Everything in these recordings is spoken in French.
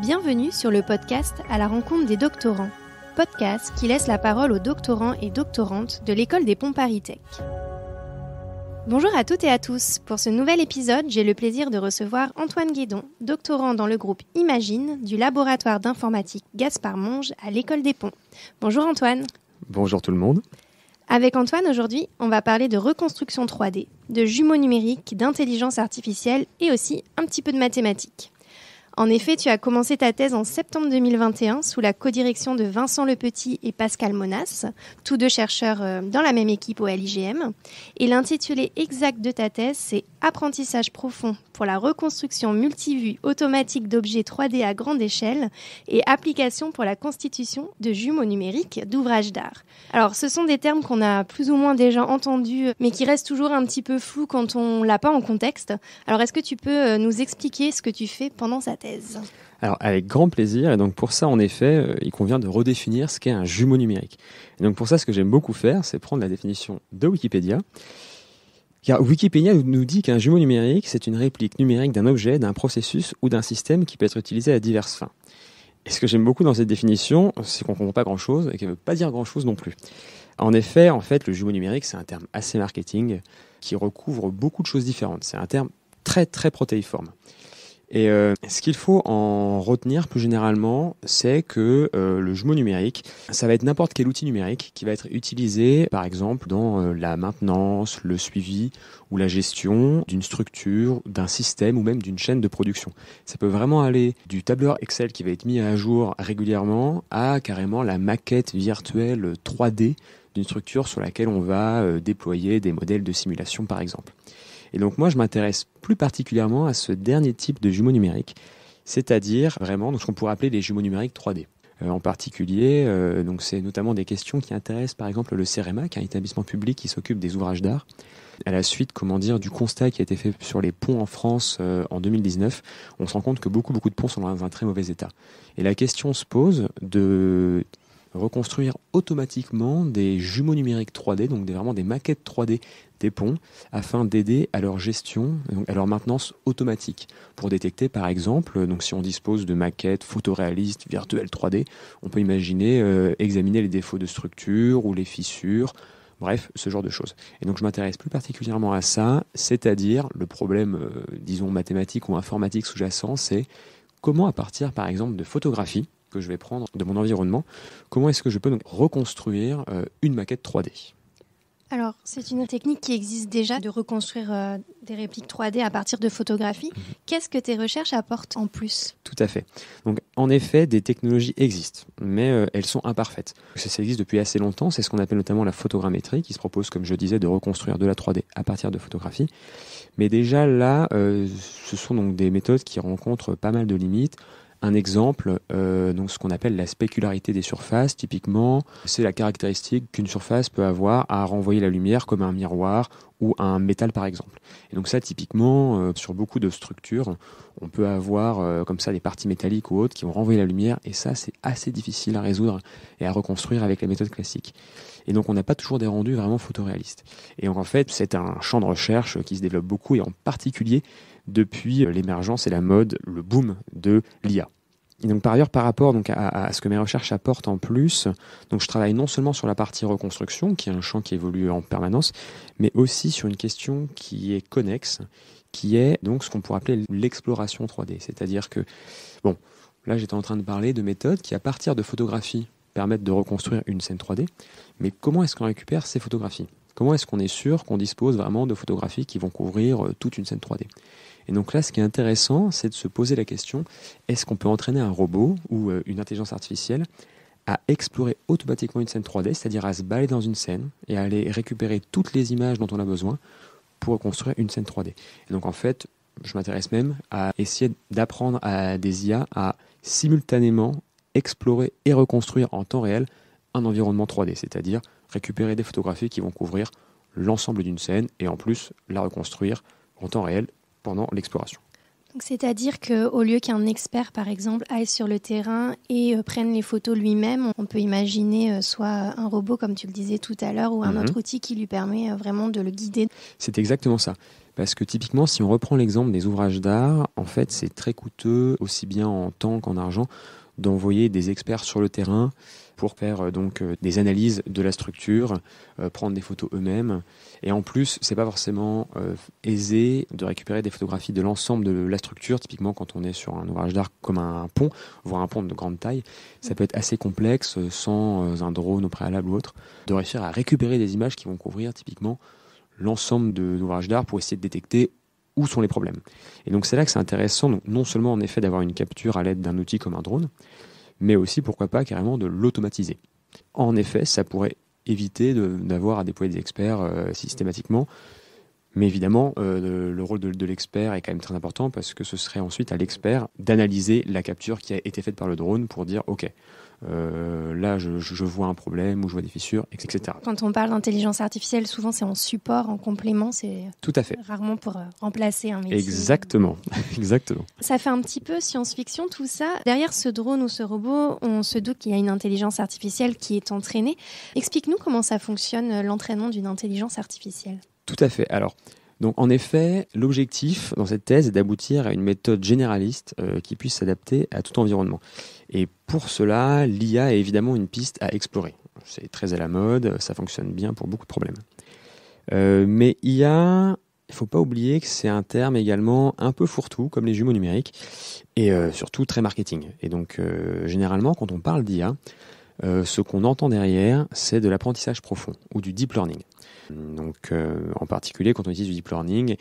Bienvenue sur le podcast À la rencontre des doctorants, podcast qui laisse la parole aux doctorants et doctorantes de l'école des Ponts ParisTech. Bonjour à toutes et à tous. Pour ce nouvel épisode, j'ai le plaisir de recevoir Antoine Guédon, doctorant dans le groupe Imagine du laboratoire d'informatique Gaspard Monge à l'école des Ponts. Bonjour Antoine. Bonjour tout le monde. Avec Antoine, aujourd'hui, on va parler de reconstruction 3D, de jumeaux numériques, d'intelligence artificielle et aussi un petit peu de mathématiques. En effet, tu as commencé ta thèse en septembre 2021 sous la codirection de Vincent Lepetit et Pascal Monas, tous deux chercheurs dans la même équipe au LIGM. Et l'intitulé exact de ta thèse, c'est « Apprentissage profond pour la reconstruction multivue automatique d'objets 3D à grande échelle et application pour la constitution de jumeaux numériques d'ouvrages d'art ». Alors, ce sont des termes qu'on a plus ou moins déjà entendus, mais qui restent toujours un petit peu flous quand on l'a pas en contexte. Alors, est-ce que tu peux nous expliquer ce que tu fais pendant sa thèse ? Alors, avec grand plaisir. Et donc, pour ça, en effet, il convient de redéfinir ce qu'est un jumeau numérique. Et donc, pour ça, ce que j'aime beaucoup faire, c'est prendre la définition de Wikipédia. Car Wikipédia nous dit qu'un jumeau numérique, c'est une réplique numérique d'un objet, d'un processus ou d'un système qui peut être utilisé à diverses fins. Et ce que j'aime beaucoup dans cette définition, c'est qu'on ne comprend pas grand-chose et qu'elle ne veut pas dire grand-chose non plus. En effet, le jumeau numérique, c'est un terme assez marketing qui recouvre beaucoup de choses différentes. C'est un terme très, très protéiforme. Et ce qu'il faut en retenir plus généralement, c'est que le jumeau numérique, ça va être n'importe quel outil numérique qui va être utilisé, par exemple, dans la maintenance, le suivi ou la gestion d'une structure, d'un système ou même d'une chaîne de production. Ça peut vraiment aller du tableur Excel qui va être mis à jour régulièrement à carrément la maquette virtuelle 3D d'une structure sur laquelle on va déployer des modèles de simulation, par exemple. Et donc moi, je m'intéresse plus particulièrement à ce dernier type de jumeaux numériques, c'est-à-dire vraiment ce qu'on pourrait appeler les jumeaux numériques 3D. En particulier, donc c'est notamment des questions qui intéressent par exemple le CEREMA, qui est un établissement public qui s'occupe des ouvrages d'art. À la suite, du constat qui a été fait sur les ponts en France en 2019, on se rend compte que beaucoup de ponts sont dans un très mauvais état. Et la question se pose de reconstruire automatiquement des jumeaux numériques 3D, donc vraiment des maquettes 3D des ponts, afin d'aider à leur gestion, à leur maintenance automatique. Pour détecter par exemple, donc si on dispose de maquettes photoréalistes virtuelles 3D, on peut imaginer examiner les défauts de structure ou les fissures, bref, ce genre de choses. Et donc je m'intéresse plus particulièrement à ça, c'est-à-dire le problème, disons mathématique ou informatique sous-jacent, c'est comment à partir par exemple de photographies que je vais prendre de mon environnement, comment est-ce que je peux donc reconstruire une maquette 3D ? Alors, c'est une technique qui existe déjà de reconstruire des répliques 3D à partir de photographies. Qu'est-ce que tes recherches apportent en plus ? Tout à fait. Donc, en effet, des technologies existent, mais elles sont imparfaites. Ça existe depuis assez longtemps, c'est ce qu'on appelle notamment la photogrammétrie, qui se propose, comme je disais, de reconstruire de la 3D à partir de photographies. Mais déjà là, ce sont donc des méthodes qui rencontrent pas mal de limites. Un exemple, donc ce qu'on appelle la spécularité des surfaces, typiquement, c'est la caractéristique qu'une surface peut avoir à renvoyer la lumière comme un miroir ou un métal par exemple. Et donc ça, typiquement, sur beaucoup de structures, on peut avoir comme ça des parties métalliques ou autres qui vont renvoyer la lumière, et ça, c'est assez difficile à résoudre et à reconstruire avec les méthodes classiques. Et donc on n'a pas toujours des rendus vraiment photoréalistes. Et donc en fait, c'est un champ de recherche qui se développe beaucoup, et en particulier depuis l'émergence et la mode, le boom de l'IA. Et donc par ailleurs, par rapport donc à ce que mes recherches apportent en plus, donc je travaille non seulement sur la partie reconstruction, qui est un champ qui évolue en permanence, mais aussi sur une question qui est connexe, qui est donc ce qu'on pourrait appeler l'exploration 3D. C'est-à-dire que, là j'étais en train de parler de méthodes qui, à partir de photographies, permettent de reconstruire une scène 3D, mais comment est-ce qu'on récupère ces photographies ? Comment est-ce qu'on est sûr qu'on dispose vraiment de photographies qui vont couvrir toute une scène 3D ? Et donc là, ce qui est intéressant, c'est de se poser la question, est-ce qu'on peut entraîner un robot ou une intelligence artificielle à explorer automatiquement une scène 3D, c'est-à-dire à se balader dans une scène et à aller récupérer toutes les images dont on a besoin pour reconstruire une scène 3D. Et donc en fait, je m'intéresse même à essayer d'apprendre à des IA à simultanément explorer et reconstruire en temps réel un environnement 3D, c'est-à-dire récupérer des photographies qui vont couvrir l'ensemble d'une scène et en plus la reconstruire en temps réel pendant l'exploration. Donc, c'est-à-dire qu'au lieu qu'un expert, par exemple, aille sur le terrain et prenne les photos lui-même, on peut imaginer soit un robot, comme tu le disais tout à l'heure, ou un autre outil qui lui permet vraiment de le guider. C'est exactement ça. Parce que typiquement, si on reprend l'exemple des ouvrages d'art, en fait, c'est très coûteux, aussi bien en temps qu'en argent, d'envoyer des experts sur le terrain pour faire des analyses de la structure, prendre des photos eux-mêmes. Et en plus, c'est pas forcément aisé de récupérer des photographies de l'ensemble de la structure. Typiquement, quand on est sur un ouvrage d'art comme un pont, voire un pont de grande taille, ça peut être assez complexe, sans un drone au préalable ou autre, de réussir à récupérer des images qui vont couvrir typiquement l'ensemble de l'ouvrage d'art pour essayer de détecter où sont les problèmes. Et donc c'est là que c'est intéressant, donc, non seulement en effet d'avoir une capture à l'aide d'un outil comme un drone, mais aussi pourquoi pas carrément de l'automatiser. En effet, ça pourrait éviter d'avoir à déployer des experts systématiquement, mais évidemment le rôle de l'expert est quand même très important parce que ce serait ensuite à l'expert d'analyser la capture qui a été faite par le drone pour dire ok, là je vois un problème ou je vois des fissures, etc. Quand on parle d'intelligence artificielle, souvent c'est en support, en complément, c'est tout à fait. Rarement pour remplacer un métier. Exactement, exactement. Ça fait un petit peu science-fiction tout ça. Derrière ce drone ou ce robot, on se doute qu'il y a une intelligence artificielle qui est entraînée. Explique-nous comment ça fonctionne l'entraînement d'une intelligence artificielle. Tout à fait. Alors, donc en effet, l'objectif dans cette thèse est d'aboutir à une méthode généraliste qui puisse s'adapter à tout environnement. Et pour cela, l'IA est évidemment une piste à explorer. C'est très à la mode, ça fonctionne bien pour beaucoup de problèmes. Mais IA, il ne faut pas oublier que c'est un terme également un peu fourre-tout, comme les jumeaux numériques, et surtout très marketing. Et donc, généralement, quand on parle d'IA, ce qu'on entend derrière, c'est de l'apprentissage profond ou du deep learning. Donc, en particulier, quand on utilise du deep learning,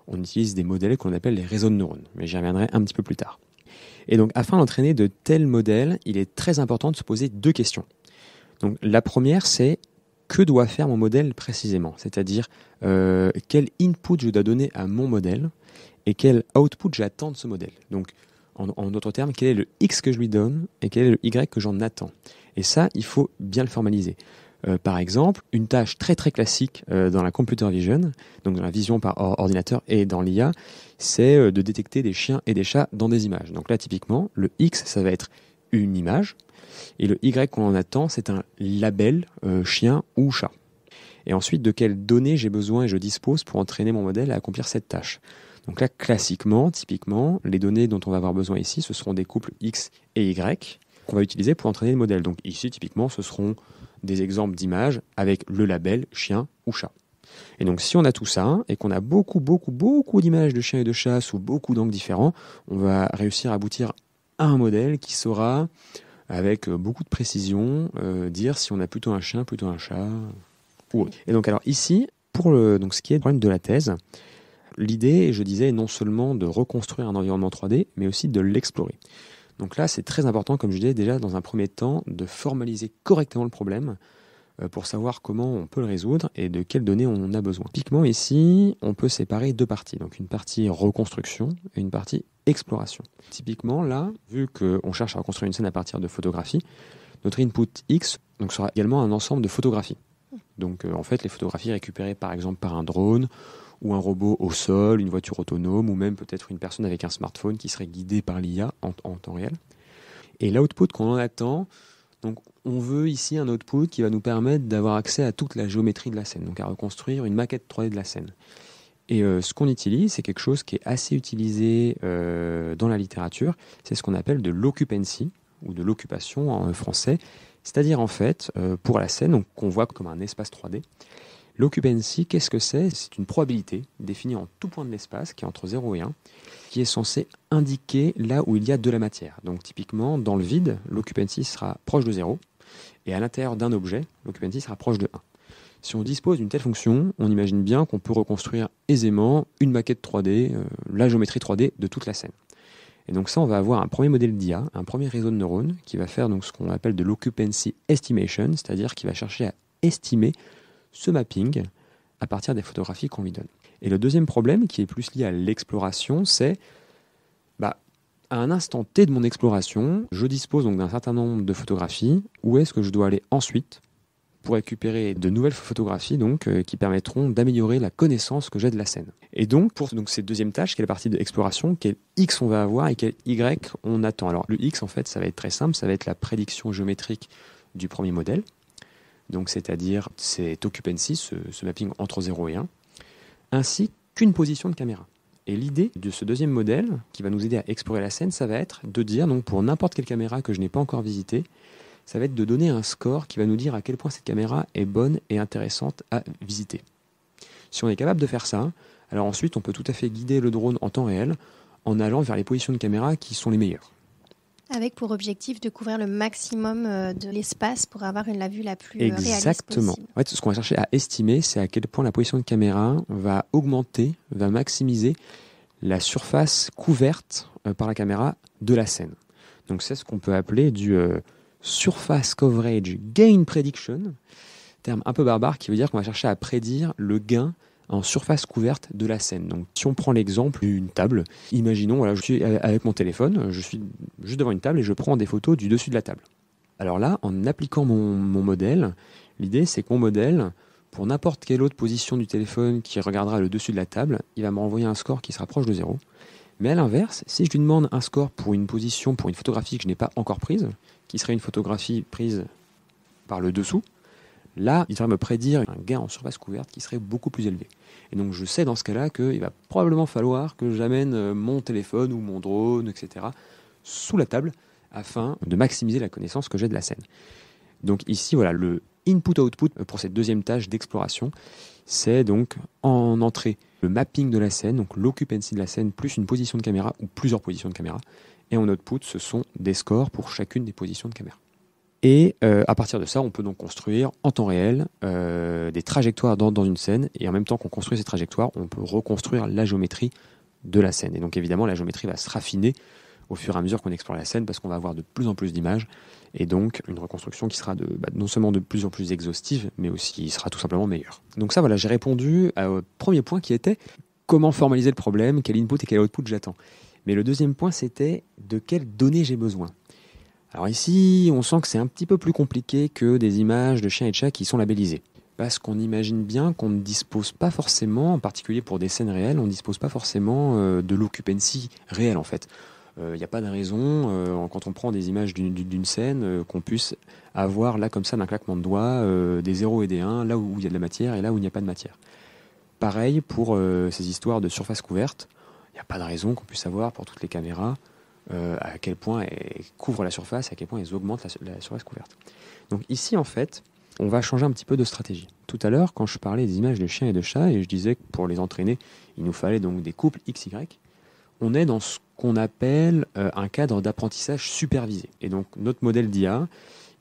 on utilise des modèles qu'on appelle les réseaux de neurones. Mais j'y reviendrai un petit peu plus tard. Et donc, afin d'entraîner de tels modèles, il est très important de se poser deux questions. Donc, la première, c'est que doit faire mon modèle précisément ? C'est-à-dire, quel input je dois donner à mon modèle et quel output j'attends de ce modèle. Donc, en d'autres termes, quel est le X que je lui donne et quel est le Y que j'en attends. Et ça, il faut bien le formaliser. Par exemple, une tâche très très classique dans la computer vision, donc dans la vision par ordinateur et dans l'IA, c'est de détecter des chiens et des chats dans des images. Donc là, typiquement, le X, ça va être une image, et le Y qu'on en attend, c'est un label chien ou chat. Et ensuite, de quelles données j'ai besoin et je dispose pour entraîner mon modèle à accomplir cette tâche. Donc là, classiquement, typiquement, les données dont on va avoir besoin ici, ce seront des couples X et Y qu'on va utiliser pour entraîner le modèle. Donc ici, typiquement, ce seront des exemples d'images avec le label chien ou chat. Et donc si on a tout ça et qu'on a beaucoup d'images de chiens et de chats sous beaucoup d'angles différents, on va réussir à aboutir à un modèle qui saura, avec beaucoup de précision, dire si on a plutôt un chien, plutôt un chat ou autre. Et donc alors ici, pour donc ce qui est le problème de la thèse, l'idée, je disais, est non seulement de reconstruire un environnement 3D, mais aussi de l'explorer. Donc là, c'est très important, comme je disais déjà, dans un premier temps, de formaliser correctement le problème pour savoir comment on peut le résoudre et de quelles données on a besoin. Typiquement ici, on peut séparer deux parties. Donc une partie reconstruction et une partie exploration. Typiquement là, vu qu'on cherche à reconstruire une scène à partir de photographies, notre input X donc, sera également un ensemble de photographies. Donc en fait, les photographies récupérées par exemple par un drone ou un robot au sol, une voiture autonome, ou même peut-être une personne avec un smartphone qui serait guidée par l'IA en temps réel. Et l'output qu'on en attend, donc on veut ici un output qui va nous permettre d'avoir accès à toute la géométrie de la scène, donc à reconstruire une maquette 3D de la scène. Et ce qu'on utilise, c'est quelque chose qui est assez utilisé dans la littérature, c'est ce qu'on appelle de l'occupancy, ou de l'occupation en français, c'est-à-dire en fait, pour la scène, donc, qu'on voit comme un espace 3D, l'occupancy, qu'est-ce que c'est ? C'est une probabilité définie en tout point de l'espace, qui est entre 0 et 1, qui est censée indiquer là où il y a de la matière. Donc typiquement, dans le vide, l'occupancy sera proche de 0, et à l'intérieur d'un objet, l'occupancy sera proche de 1. Si on dispose d'une telle fonction, on imagine bien qu'on peut reconstruire aisément une maquette 3D, la géométrie 3D de toute la scène. Et donc ça, on va avoir un premier modèle d'IA, un premier réseau de neurones, qui va faire donc ce qu'on appelle de l'occupancy estimation, c'est-à-dire qui va chercher à estimer ce mapping à partir des photographies qu'on lui donne. Et le deuxième problème, qui est plus lié à l'exploration, c'est à un instant T de mon exploration, je dispose donc d'un certain nombre de photographies. Où est-ce que je dois aller ensuite pour récupérer de nouvelles photographies qui permettront d'améliorer la connaissance que j'ai de la scène. Et donc, pour cette deuxième tâche, qui est la partie de l'exploration, quel X on va avoir et quel Y on attend. Alors, le X, en fait, ça va être très simple, ça va être la prédiction géométrique du premier modèle. Donc, c'est-à-dire cet occupancy, ce mapping entre 0 et 1, ainsi qu'une position de caméra. Et l'idée de ce deuxième modèle, qui va nous aider à explorer la scène, ça va être de dire, donc pour n'importe quelle caméra que je n'ai pas encore visitée, ça va être de donner un score qui va nous dire à quel point cette caméra est bonne et intéressante à visiter. Si on est capable de faire ça, alors ensuite on peut tout à fait guider le drone en temps réel en allant vers les positions de caméra qui sont les meilleures. Avec pour objectif de couvrir le maximum de l'espace pour avoir la vue la plus réaliste possible. En fait, ce qu'on va chercher à estimer, c'est à quel point la position de caméra va augmenter, va maximiser la surface couverte par la caméra de la scène. Donc c'est ce qu'on peut appeler du Surface Coverage Gain Prediction, terme un peu barbare qui veut dire qu'on va chercher à prédire le gain en surface couverte de la scène. Donc si on prend l'exemple d'une table, imaginons, voilà, je suis avec mon téléphone, je suis juste devant une table et je prends des photos du dessus de la table. Alors là, en appliquant mon modèle, l'idée c'est que mon modèle, pour n'importe quelle autre position du téléphone qui regardera le dessus de la table, il va me renvoyer un score qui se rapproche de 0. Mais à l'inverse, si je lui demande un score pour une position, pour une photographie que je n'ai pas encore prise, qui serait une photographie prise par le dessous, là, il devrait me prédire un gain en surface couverte qui serait beaucoup plus élevé. Et donc je sais dans ce cas-là qu'il va probablement falloir que j'amène mon téléphone ou mon drone, etc., sous la table afin de maximiser la connaissance que j'ai de la scène. Donc ici, voilà, le input-output pour cette deuxième tâche d'exploration, c'est donc en entrée le mapping de la scène, donc l'occupancy de la scène, plus une position de caméra ou plusieurs positions de caméra. Et en output, ce sont des scores pour chacune des positions de caméra. Et à partir de ça, on peut donc construire en temps réel des trajectoires dans une scène. Et en même temps qu'on construit ces trajectoires, on peut reconstruire la géométrie de la scène. Et donc évidemment, la géométrie va se raffiner au fur et à mesure qu'on explore la scène parce qu'on va avoir de plus en plus d'images. Et donc une reconstruction qui sera non seulement de plus en plus exhaustive, mais aussi sera tout simplement meilleure. Donc ça, voilà, j'ai répondu au premier point qui était comment formaliser le problème, quel input et quel output j'attends. Mais le deuxième point, c'était de quelles données j'ai besoin. Alors ici, on sent que c'est un petit peu plus compliqué que des images de chiens et de chats qui sont labellisées. Parce qu'on imagine bien qu'on ne dispose pas forcément, en particulier pour des scènes réelles, on ne dispose pas forcément de l'occupancy réelle en fait. Il n'y a pas de raison, quand on prend des images d'une scène, qu'on puisse avoir là comme ça d'un claquement de doigts des 0 et des 1, là où il y a de la matière et là où il n'y a pas de matière. Pareil pour ces histoires de surface couverte, il n'y a pas de raison qu'on puisse avoir pour toutes les caméras à quel point elles couvrent la surface, à quel point elles augmentent la surface couverte. Donc ici, en fait, on va changer un petit peu de stratégie. Tout à l'heure, quand je parlais des images de chiens et de chats, et je disais que pour les entraîner, il nous fallait donc des couples XY, on est dans ce qu'on appelle un cadre d'apprentissage supervisé. Et donc, notre modèle d'IA,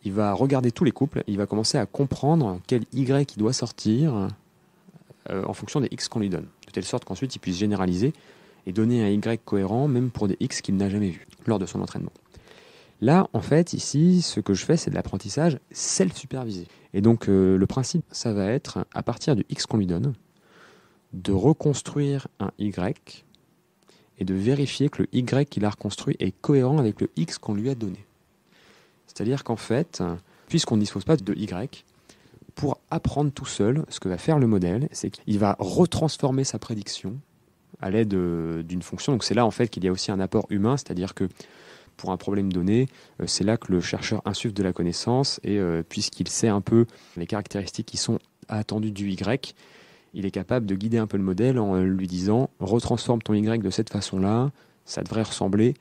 il va regarder tous les couples, il va commencer à comprendre quel Y il doit sortir en fonction des X qu'on lui donne. De telle sorte qu'ensuite, il puisse généraliser et donner un Y cohérent, même pour des X qu'il n'a jamais vus lors de son entraînement. Là, en fait, ici, ce que je fais, c'est de l'apprentissage self-supervisé. Et donc, le principe, ça va être, à partir du X qu'on lui donne, de reconstruire un Y et de vérifier que le Y qu'il a reconstruit est cohérent avec le X qu'on lui a donné. C'est-à-dire qu'en fait, puisqu'on ne dispose pas de Y, pour apprendre tout seul, ce que va faire le modèle, c'est qu'il va retransformer sa prédiction à l'aide d'une fonction. Donc c'est là en fait qu'il y a aussi un apport humain, c'est-à-dire que pour un problème donné, c'est là que le chercheur insuffle de la connaissance et puisqu'il sait un peu les caractéristiques qui sont attendues du Y, il est capable de guider un peu le modèle en lui disant « retransforme ton Y de cette façon-là, ça devrait ressembler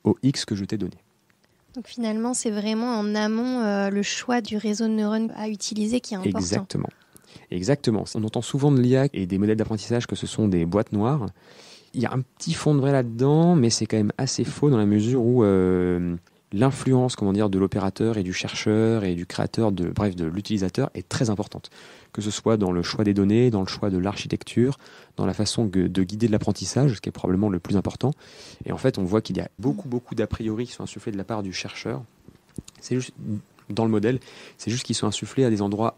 au X que je t'ai donné ». Donc finalement, c'est vraiment en amont le choix du réseau de neurones à utiliser qui est important. Exactement. On entend souvent de l'IA et des modèles d'apprentissage que ce sont des boîtes noires. Il y a un petit fond de vrai là-dedans, mais c'est quand même assez faux dans la mesure où l'influence, de l'opérateur et du chercheur et du créateur, de l'utilisateur est très importante. Que ce soit dans le choix des données, dans le choix de l'architecture, dans la façon de guider de l'apprentissage, ce qui est probablement le plus important. Et en fait, on voit qu'il y a beaucoup d'a priori qui sont insufflés de la part du chercheur. C'est juste, dans le modèle, c'est juste qu'ils sont insufflés à des endroits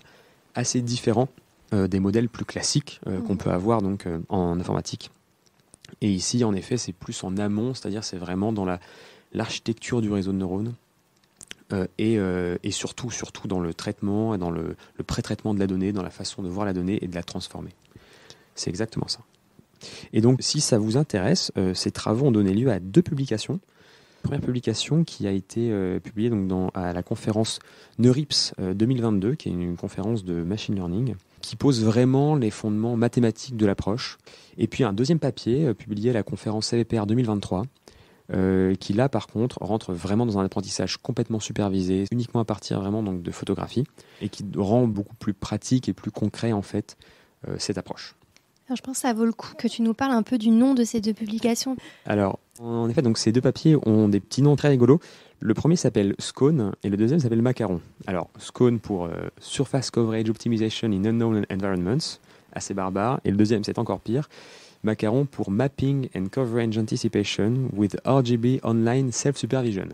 assez différents des modèles plus classiques qu'on peut avoir donc, en informatique. Et ici, en effet, c'est plus en amont, c'est-à-dire c'est vraiment dans l'architecture du réseau de neurones et surtout dans le traitement, et dans le pré-traitement de la donnée, dans la façon de voir la donnée et de la transformer. C'est exactement ça. Et donc, si ça vous intéresse, ces travaux ont donné lieu à 2 publications. Première publication qui a été publiée donc à la conférence NeurIPS 2022, qui est une conférence de machine learning, qui pose vraiment les fondements mathématiques de l'approche. Et puis un deuxième papier publié à la conférence CVPR 2023, qui là par contre rentre vraiment dans un apprentissage complètement supervisé, uniquement à partir vraiment donc de photographie, et qui rend beaucoup plus pratique et plus concret en fait cette approche. Alors, je pense que ça vaut le coup que tu nous parles un peu du nom de ces deux publications. Alors, en effet, donc ces deux papiers ont des petits noms très rigolos. Le premier s'appelle Scone et le deuxième s'appelle Macaron. Alors, Scone pour Surface Coverage Optimization in Unknown Environments, assez barbare. Et le deuxième, c'est encore pire. Macaron pour Mapping and Coverage Anticipation with RGB Online Self-Supervision.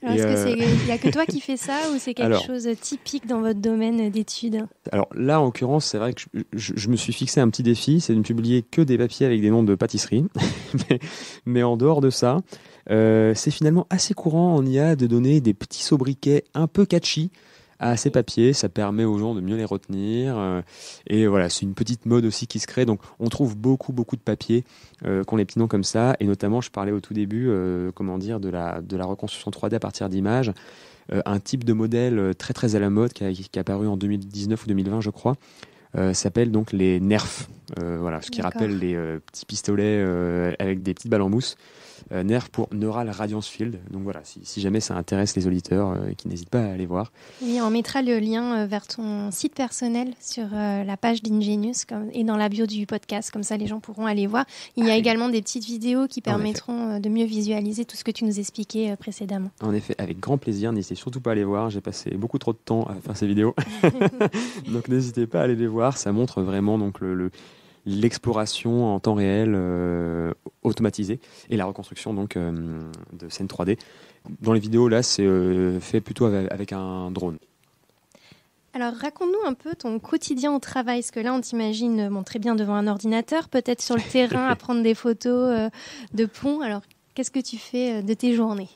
Alors, est-ce qu'il n'y a que toi qui fais ça ou c'est quelque chose de typique dans votre domaine d'études? Alors là, en l'occurrence, c'est vrai que je me suis fixé un petit défi, c'est de ne publier que des papiers avec des noms de pâtisseries. mais en dehors de ça, c'est finalement assez courant en IA de donner des petits sobriquets un peu catchy à ces papiers. Ça permet aux gens de mieux les retenir. Et voilà, c'est une petite mode aussi qui se crée. Donc on trouve beaucoup de papiers qui ont les petits noms comme ça. Et notamment, je parlais au tout début de la reconstruction 3D à partir d'images. Un type de modèle très à la mode qui est apparu en 2019 ou 2020, je crois, s'appelle donc les NERF. Voilà, ce qui rappelle les petits pistolets avec des petites balles en mousse. NERF pour Neural Radiance Field. Donc voilà, si jamais ça intéresse les auditeurs, qui n'hésitent pas à aller voir. Oui, on mettra le lien vers ton site personnel sur la page d'Ingenious et dans la bio du podcast, comme ça les gens pourront aller voir. Il y a également des petites vidéos qui permettront de mieux visualiser tout ce que tu nous expliquais précédemment. En effet, avec grand plaisir, n'hésitez surtout pas à aller voir, j'ai passé beaucoup trop de temps à faire ces vidéos. Donc n'hésitez pas à aller les voir, ça montre vraiment donc l'exploration en temps réel automatisée et la reconstruction donc de scènes 3D. Dans les vidéos là, c'est fait plutôt avec un drone. Alors raconte-nous un peu ton quotidien au travail, parce que là on t'imagine très bien devant un ordinateur, peut-être sur le terrain à prendre des photos de ponts. Alors qu'est-ce que tu fais de tes journées ?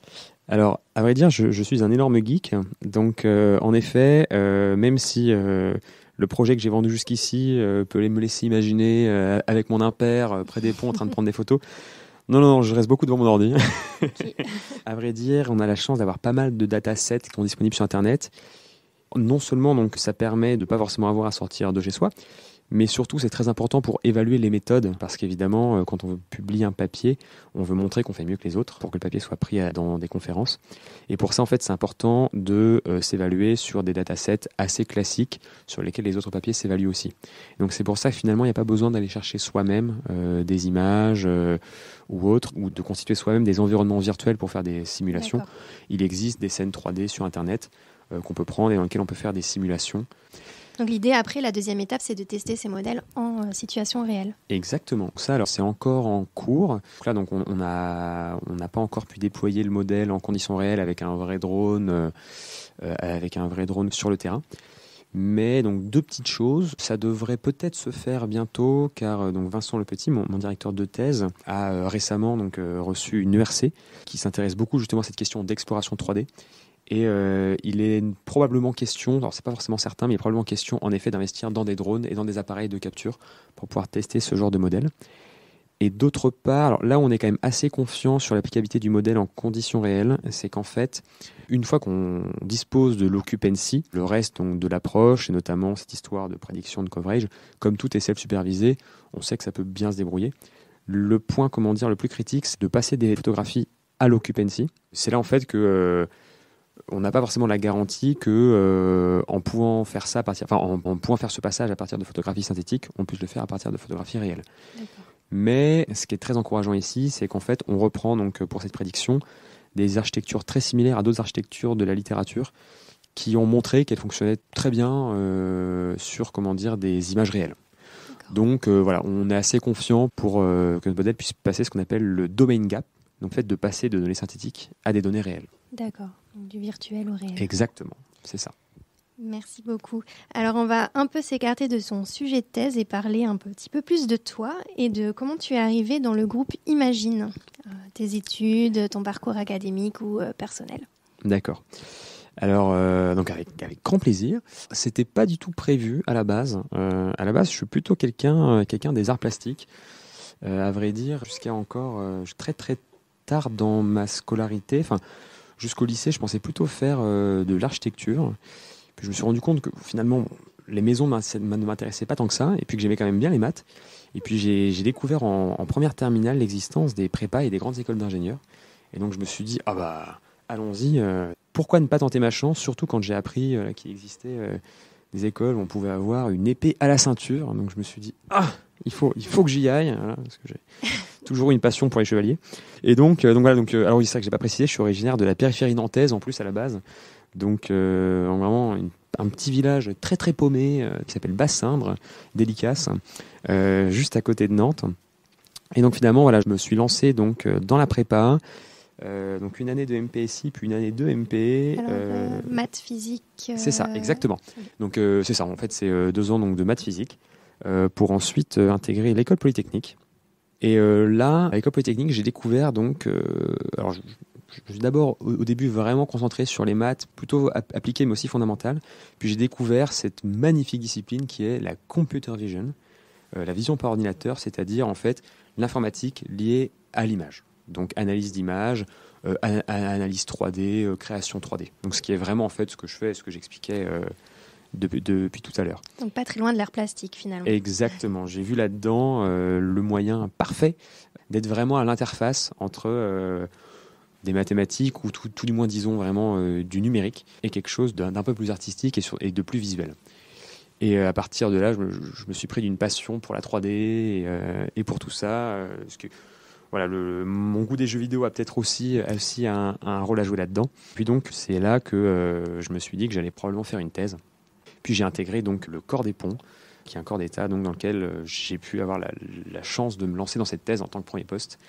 Alors, à vrai dire, je suis un énorme geek. Donc, en effet, même si le projet que j'ai vendu jusqu'ici peut me laisser imaginer avec mon impair près des ponts en train de prendre des photos. Non, je reste beaucoup devant mon ordi. Okay. À vrai dire, on a la chance d'avoir pas mal de datasets qui sont disponibles sur Internet. Non seulement donc, ça permet de ne pas forcément avoir à sortir de chez soi, mais surtout, c'est très important pour évaluer les méthodes, parce qu'évidemment, quand on publie un papier, on veut montrer qu'on fait mieux que les autres pour que le papier soit pris dans des conférences. Et pour ça, en fait, c'est important de s'évaluer sur des datasets assez classiques sur lesquels les autres papiers s'évaluent aussi. Donc, c'est pour ça que finalement, il n'y a pas besoin d'aller chercher soi-même des images ou autres, ou de constituer soi-même des environnements virtuels pour faire des simulations. D'accord. Il existe des scènes 3D sur Internet qu'on peut prendre et dans lesquelles on peut faire des simulations. Donc l'idée après, la deuxième étape, c'est de tester ces modèles en situation réelle. Exactement. Ça, alors c'est encore en cours. Donc là, donc on n'a pas encore pu déployer le modèle en conditions réelles avec un vrai drone sur le terrain. Mais donc deux petites choses, ça devrait peut-être se faire bientôt, car donc Vincent Lepetit, mon directeur de thèse, a récemment donc reçu une ERC qui s'intéresse beaucoup justement à cette question d'exploration 3D. Et il est probablement question, alors c'est pas forcément certain, mais il est probablement question en effet d'investir dans des drones et dans des appareils de capture pour pouvoir tester ce genre de modèle. Et d'autre part, alors là on est quand même assez confiant sur l'applicabilité du modèle en conditions réelles, c'est qu'en fait, une fois qu'on dispose de l'occupancy, le reste donc, de l'approche, et notamment cette histoire de prédiction de coverage, comme tout est self-supervisé, on sait que ça peut bien se débrouiller. Le point, le plus critique, c'est de passer des photographies à l'occupancy. C'est là en fait que on n'a pas forcément la garantie que en pouvant faire ça en pouvant faire ce passage à partir de photographies synthétiques, on puisse le faire à partir de photographies réelles. D'accord. Mais ce qui est très encourageant ici, c'est qu'en fait, on reprend donc pour cette prédiction des architectures très similaires à d'autres architectures de la littérature qui ont montré qu'elles fonctionnaient très bien sur des images réelles. D'accord. Donc voilà, on est assez confiant pour que notre modèle puisse passer ce qu'on appelle le domain gap, donc le fait de passer de données synthétiques à des données réelles. D'accord, donc du virtuel au réel. Exactement, c'est ça. Merci beaucoup. Alors, on va un peu s'écarter de son sujet de thèse et parler un petit peu plus de toi et de comment tu es arrivé dans le groupe Imagine, tes études, ton parcours académique ou personnel. D'accord. Alors, donc avec grand plaisir. C'était pas du tout prévu à la base. À la base, je suis plutôt quelqu'un des arts plastiques. À vrai dire, jusqu'à encore très très tard dans ma scolarité. Enfin, jusqu'au lycée, je pensais plutôt faire de l'architecture. Puis je me suis rendu compte que finalement, les maisons ne m'intéressaient pas tant que ça, et puis que j'aimais quand même bien les maths. Et puis j'ai découvert en première terminale l'existence des prépas et des grandes écoles d'ingénieurs. Et donc je me suis dit, ah bah, allons-y, pourquoi ne pas tenter ma chance, surtout quand j'ai appris qu'il existait des écoles où on pouvait avoir une épée à la ceinture. Donc je me suis dit, il faut que j'y aille, voilà, parce que j'ai toujours une passion pour les chevaliers. Et donc voilà, alors oui, c'est ça que j'ai pas précisé, je suis originaire de la périphérie nantaise en plus à la base. Donc vraiment un petit village très très paumé qui s'appelle Bassindre, Délicasse, juste à côté de Nantes. Et donc finalement voilà, je me suis lancé donc dans la prépa, donc une année de MPSI puis une année de MP. Alors, maths, physique. C'est ça, exactement. Donc c'est ça, en fait c'est 2 ans donc de maths physique pour ensuite intégrer l'école polytechnique. Et là, à l'école polytechnique, j'ai découvert donc alors je suis d'abord au début vraiment concentré sur les maths, plutôt appliquées mais aussi fondamentales. Puis j'ai découvert cette magnifique discipline qui est la computer vision, la vision par ordinateur, c'est-à-dire en fait l'informatique liée à l'image. Donc analyse d'image, analyse 3D, création 3D. Donc ce qui est vraiment en fait ce que je fais, ce que j'expliquais depuis tout à l'heure. Donc pas très loin de l'art plastique finalement. Exactement, j'ai vu là-dedans le moyen parfait d'être vraiment à l'interface entre des mathématiques ou tout du moins disons vraiment du numérique et quelque chose d'un peu plus artistique et de plus visuel. Et à partir de là, je me suis pris d'une passion pour la 3D et pour tout ça. Parce que voilà, mon goût des jeux vidéo a peut-être aussi un rôle à jouer là-dedans. Puis donc c'est là que je me suis dit que j'allais probablement faire une thèse. Puis j'ai intégré donc le corps des ponts, qui est un corps d'État donc dans lequel j'ai pu avoir la chance de me lancer dans cette thèse en tant que premier poste.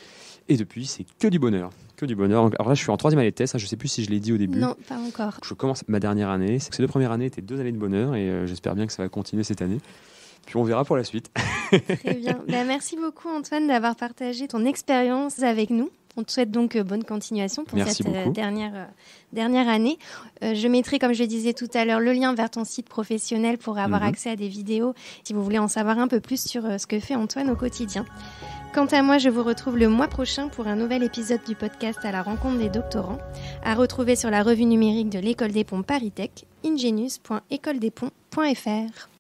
Et depuis, c'est que du bonheur. Que du bonheur. Alors là, je suis en 3e année de thèse. Je ne sais plus si je l'ai dit au début. Non, pas encore. Je commence ma dernière année. Ces 2 premières années étaient 2 années de bonheur et j'espère bien que ça va continuer cette année. Puis on verra pour la suite. Très bien. Merci beaucoup Antoine d'avoir partagé ton expérience avec nous. On te souhaite donc bonne continuation pour cette dernière année. Je mettrai, comme je le disais tout à l'heure, le lien vers ton site professionnel pour avoir accès à des vidéos si vous voulez en savoir un peu plus sur ce que fait Antoine au quotidien. Quant à moi, je vous retrouve le mois prochain pour un nouvel épisode du podcast à la rencontre des doctorants, à retrouver sur la revue numérique de l'École des Ponts ParisTech, ingenius.écoledesponts.fr.